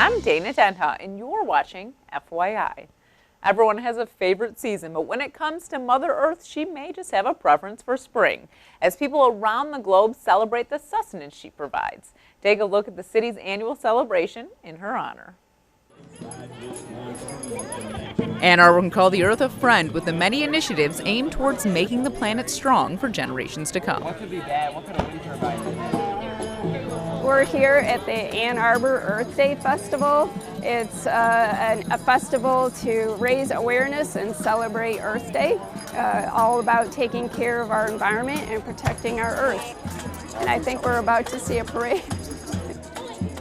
I'm Dana Denta, and you're watching FYI. Everyone has a favorite season, but when it comes to Mother Earth, she may just have a preference for spring, as people around the globe celebrate the sustenance she provides. Take a look at the city's annual celebration in her honor. Ann Arbor can call the Earth a friend with the many initiatives aimed towards making the planet strong for generations to come. What could be bad? What could a wind turbine do? We're here at the Ann Arbor Earth Day Festival. It's a festival to raise awareness and celebrate Earth Day, all about taking care of our environment and protecting our Earth. And I think we're about to see a parade.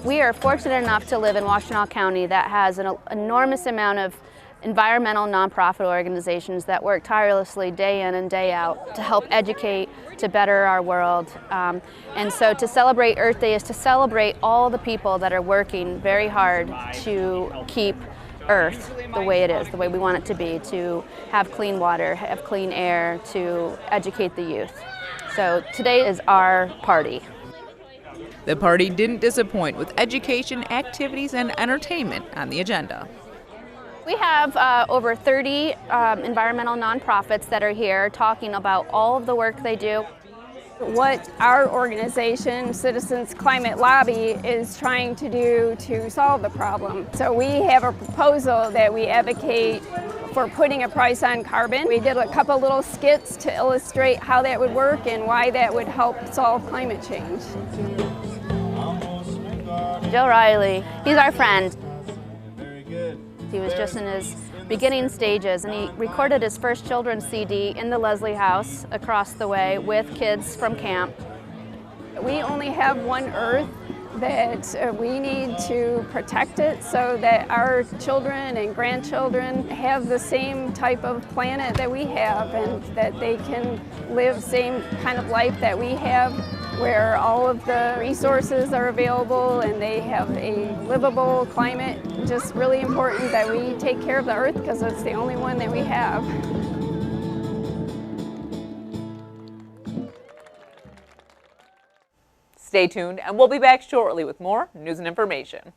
We are fortunate enough to live in Washtenaw County that has an enormous amount of environmental nonprofit organizations that work tirelessly day in and day out to help educate, to better our world. And so to celebrate Earth Day is to celebrate all the people that are working very hard to keep Earth the way it is, the way we want it to be, to have clean water, have clean air, to educate the youth. So today is our party. The party didn't disappoint with education, activities, and entertainment on the agenda. We have over 30 environmental nonprofits that are here talking about all of the work they do. What our organization, Citizens Climate Lobby, is trying to do to solve the problem. So we have a proposal that we advocate for putting a price on carbon. We did a couple little skits to illustrate how that would work and why that would help solve climate change. Joe Riley, he's our friend. He was just in his beginning stages, and he recorded his first children's CD in the Leslie House across the way with kids from camp. We only have one Earth, that we need to protect it so that our children and grandchildren have the same type of planet that we have, and that they can live the same kind of life that we have, where all of the resources are available and they have a livable climate. Just really important that we take care of the Earth because it's the only one that we have. Stay tuned, and we'll be back shortly with more news and information.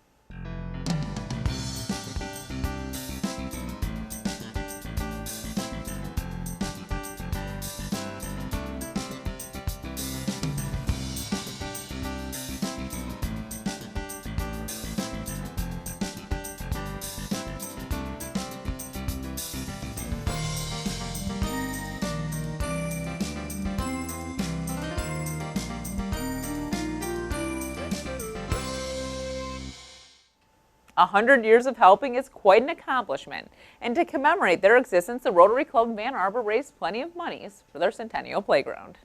A 100 years of helping is quite an accomplishment, and to commemorate their existence, the Rotary Club of Ann Arbor raised plenty of monies for their Centennial Playground.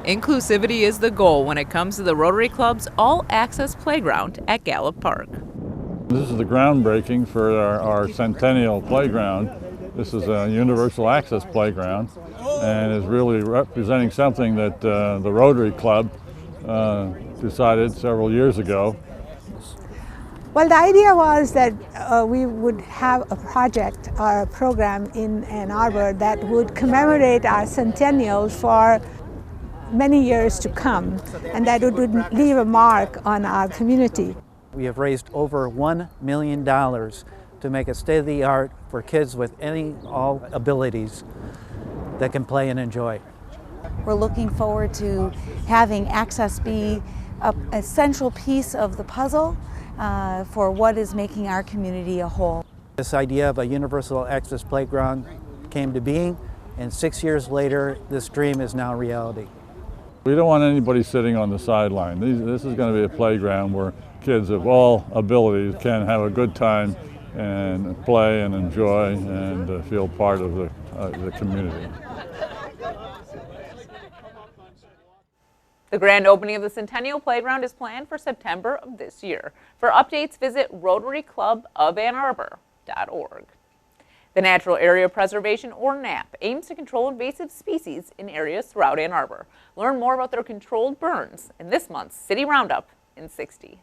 Inclusivity is the goal when it comes to the Rotary Club's all-access playground at Gallup Park. This is the groundbreaking for our Centennial Playground. This is a universal access playground and is really representing something that the Rotary Club decided several years ago. Well, the idea was that we would have a project or a program in Ann Arbor that would commemorate our centennial for many years to come, and that it would leave a mark on our community. We have raised over $1 million to make it state-of-the-art for kids with all abilities that can play and enjoy. We're looking forward to having access be a central piece of the puzzle for what is making our community a whole. This idea of a universal access playground came to being, and 6 years later, this dream is now reality. We don't want anybody sitting on the sideline. This is going to be a playground where kids of all abilities can have a good time and play and enjoy and feel part of the community. The grand opening of the Centennial Playground is planned for September of this year. For updates, visit RotaryClubofAnnArbor.org. The Natural Area Preservation, or NAP, aims to control invasive species in areas throughout Ann Arbor. Learn more about their controlled burns in this month's City Roundup in 60.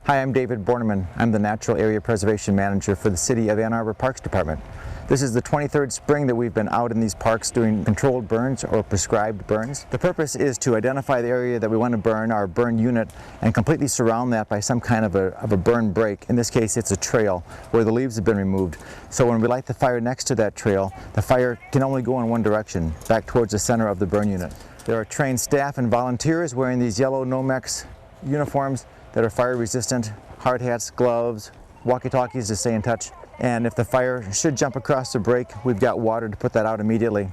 Hi, I'm David Borneman. I'm the Natural Area Preservation Manager for the City of Ann Arbor Parks Department. This is the 23rd spring that we've been out in these parks doing controlled burns or prescribed burns. The purpose is to identify the area that we want to burn, our burn unit, and completely surround that by some kind of a burn break. In this case, it's a trail where the leaves have been removed. So when we light the fire next to that trail, the fire can only go in one direction, back towards the center of the burn unit. There are trained staff and volunteers wearing these yellow Nomex uniforms that are fire resistant, hard hats, gloves, walkie-talkies to stay in touch. And if the fire should jump across the break, we've got water to put that out immediately.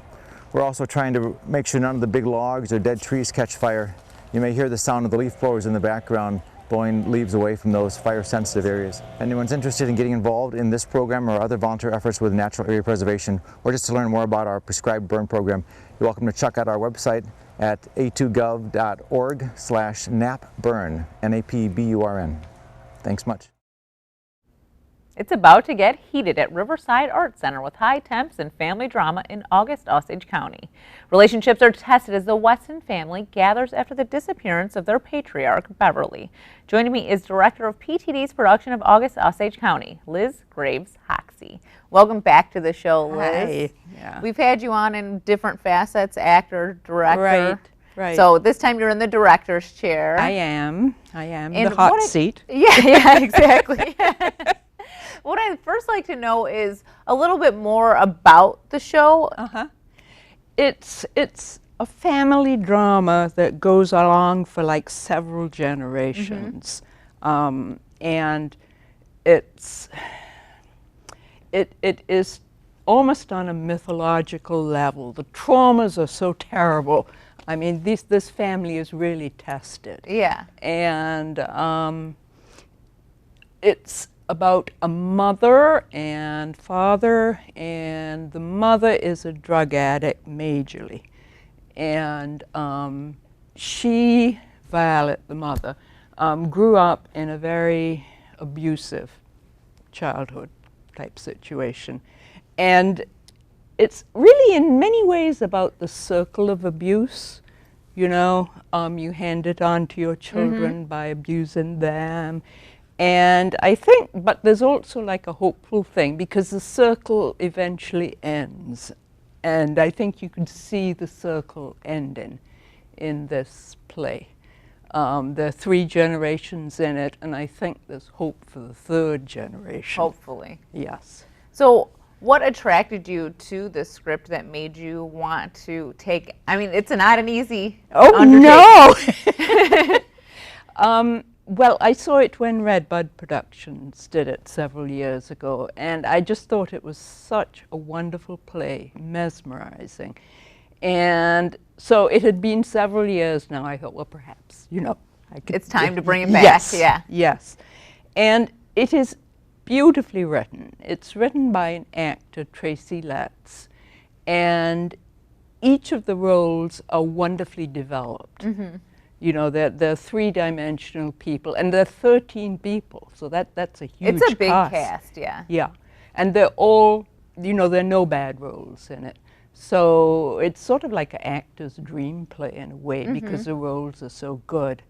We're also trying to make sure none of the big logs or dead trees catch fire. You may hear the sound of the leaf blowers in the background blowing leaves away from those fire-sensitive areas. If anyone's interested in getting involved in this program or other volunteer efforts with natural area preservation, or just to learn more about our prescribed burn program, you're welcome to check out our website at a2gov.org/napburn, N-A-P-B-U-R-N. Thanks much. It's about to get heated at Riverside Art Center with high temps and family drama in August, Osage County. Relationships are tested as the Weston family gathers after the disappearance of their patriarch, Beverly. Joining me is Director of PTD's production of August, Osage County, Liz Greaves-Hoxsie. Welcome back to the show, Liz. Hi. Yeah. We've had you on in different facets, actor, director. Right, right. So this time you're in the director's chair. I am And the hot seat. Yeah, exactly. What I'd first like to know is a little bit more about the show. It's a family drama that goes along for like several generations, and it is almost on a mythological level. The traumas are so terrible. I mean, this family is really tested. Yeah. And it's about a mother and father, and the mother is a drug addict majorly. And she, Violet, the mother, grew up in a very abusive childhood type situation. And it's really in many ways about the circle of abuse. You know, you hand it on to your children by abusing them. And I think, but there's also like a hopeful thing because the circle eventually ends. And I think you could see the circle ending in this play. There are 3 generations in it, and I think there's hope for the 3rd generation. Hopefully. Yes. So what attracted you to the script that made you want to take, I mean, it's not an easy undertaking. No! Well, I saw it when Red Bud Productions did it several years ago, and I just thought it was such a wonderful play, mesmerizing. And so it had been several years now. I thought, well, perhaps, you know, it's time to bring it back. Yes, yeah. Yes. And it is beautifully written. It's written by an actor, Tracy Letts, and each of the roles are wonderfully developed. You know, they're 3-dimensional people, and they're 13 people, so that's a huge cast. It's a big cast, yeah. Yeah, and they're all, you know, there are no bad roles in it. So it's sort of like an actor's dream play in a way because the roles are so good.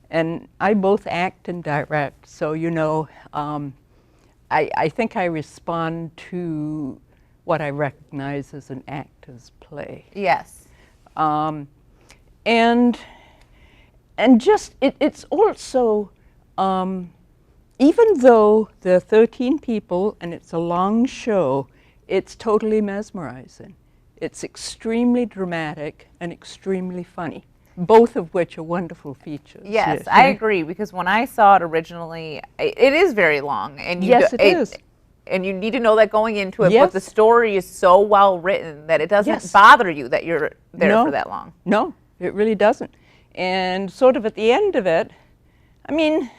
And I both act and direct, so, you know, I think I respond to what I recognize as an actor's play. Yes. And just, it's also, even though there are 13 people and it's a long show, it's totally mesmerizing. It's extremely dramatic and extremely funny, both of which are wonderful features. Yes, I agree, because when I saw it originally, it is very long. And yes, it is. And you need to know that going into it, Yes. but the story is so well written that it doesn't bother you that you're there for that long. No, it really doesn't. And sort of at the end of it, I mean,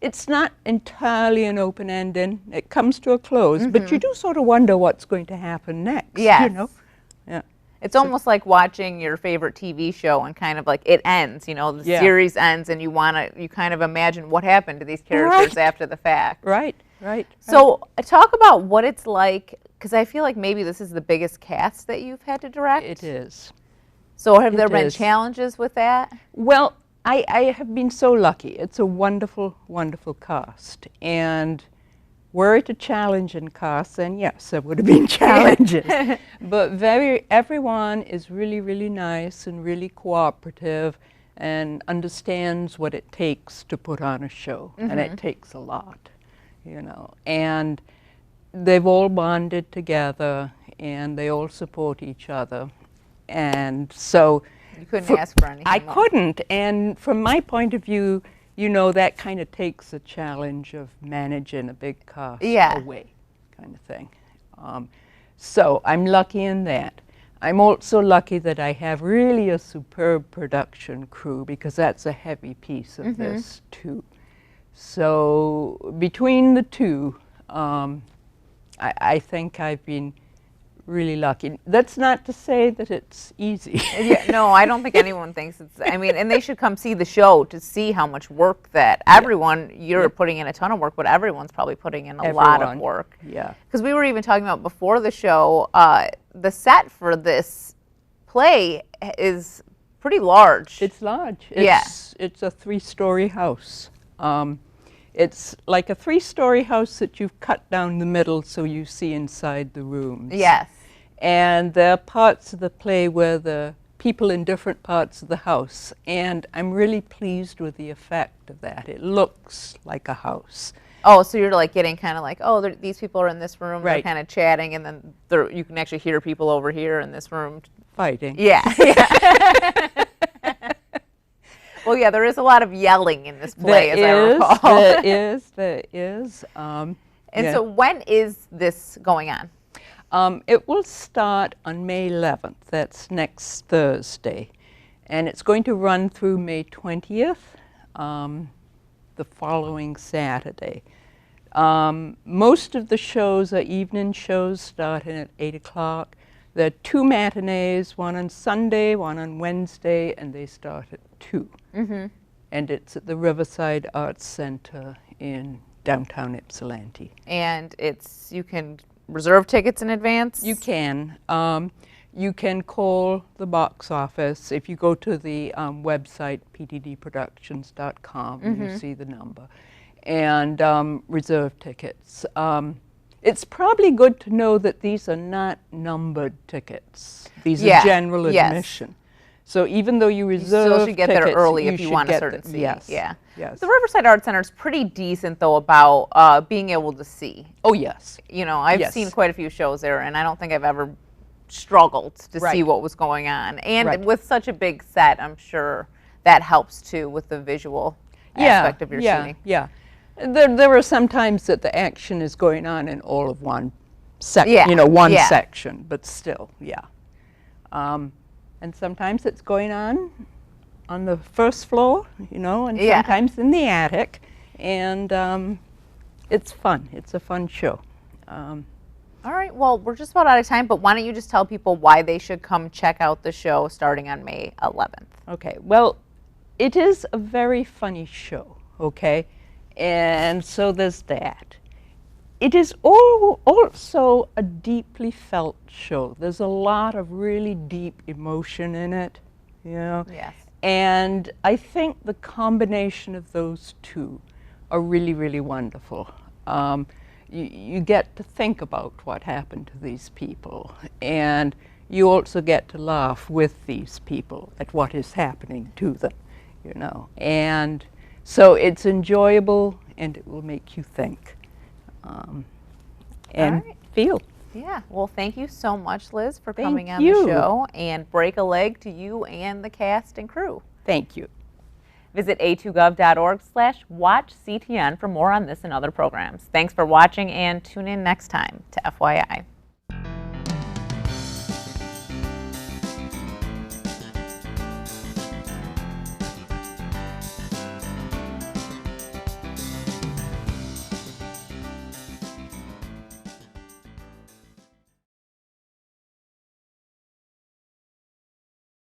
it's not entirely an open ending. It comes to a close, but you do sort of wonder what's going to happen next. Yes. You know? Yeah. It's almost like watching your favorite TV show and kind of like it ends, you know, the series ends and you kind of imagine what happened to these characters after the fact. Right, right. So talk about what it's like, because I feel like maybe this is the biggest cast that you've had to direct. It is. So have there been challenges with that? Well, I have been so lucky. It's a wonderful, wonderful cast. And Were it a challenge in cost, then yes, there would have been challenges. But everyone is really, really nice and really cooperative and understands what it takes to put on a show. And it takes a lot, you know. And they've all bonded together and they all support each other. And so You couldn't ask for anything I more. couldn't. And from my point of view, you know, that kind of takes the challenge of managing a big cost away, kind of thing. So I'm lucky in that. I'm also lucky that I have really a superb production crew, because that's a heavy piece of this too. So between the two, I think I've been really lucky. That's not to say that it's easy. No, I don't think anyone thinks it's, I mean, and they should come see the show to see how much work that everyone, you're putting in a ton of work, but everyone's probably putting in a lot of work. Yeah. Because we were even talking about before the show, the set for this play is pretty large. It's large. It's a 3-story house. It's like a 3-story house that you've cut down the middle so you see inside the rooms. Yes. And there are parts of the play where the people in different parts of the house, and I'm really pleased with the effect of that. It looks like a house. Oh, so you're like getting kind of like, oh, these people are in this room, they're Right. kind of chatting, and then you can actually hear people over here in this room. Fighting. Yeah. Well, yeah, there is a lot of yelling in this play, as I recall. There is. And so when is this going on? It will start on May 11th. That's next Thursday. And it's going to run through May 20th, the following Saturday. Most of the shows are evening shows starting at 8 o'clock. There are 2 matinees, one on Sunday, one on Wednesday, and they start at 2. And it's at the Riverside Arts Center in downtown Ypsilanti. And you can reserve tickets in advance? You can. You can call the box office. If you go to the website, ptdproductions.com, you see the number, and reserve tickets. It's probably good to know that these are not numbered tickets. These are general admission. So even though you reserve you still should get tickets, there early if you want a certain seat. Yes. Yeah. Yes. The Riverside Arts Center is pretty decent, though, about being able to see. Oh, yes. You know, I've seen quite a few shows there, and I don't think I've ever struggled to see what was going on. And with such a big set, I'm sure that helps, too, with the visual aspect of your shooting. Yeah. There are some times that the action is going on in all of one section, you know, one section, but still, and sometimes it's going on the first floor, you know, and sometimes in the attic, and it's fun. It's a fun show. All right, well, we're just about out of time, but why don't you just tell people why they should come check out the show starting on May 11th? Okay, well, it is a very funny show, okay? And so there's that. It is also a deeply felt show. There's a lot of really deep emotion in it, you know? Yes. And I think the combination of those two are really, really wonderful. You get to think about what happened to these people, and you also get to laugh with these people at what is happening to them, you know. And so it's enjoyable, and it will make you think and feel. Yeah, well, thank you so much, Liz, for coming on you. the show, and break a leg to you and the cast and crew. Thank you. Visit a2gov.org/watchctn for more on this and other programs. Thanks for watching, and tune in next time to FYI.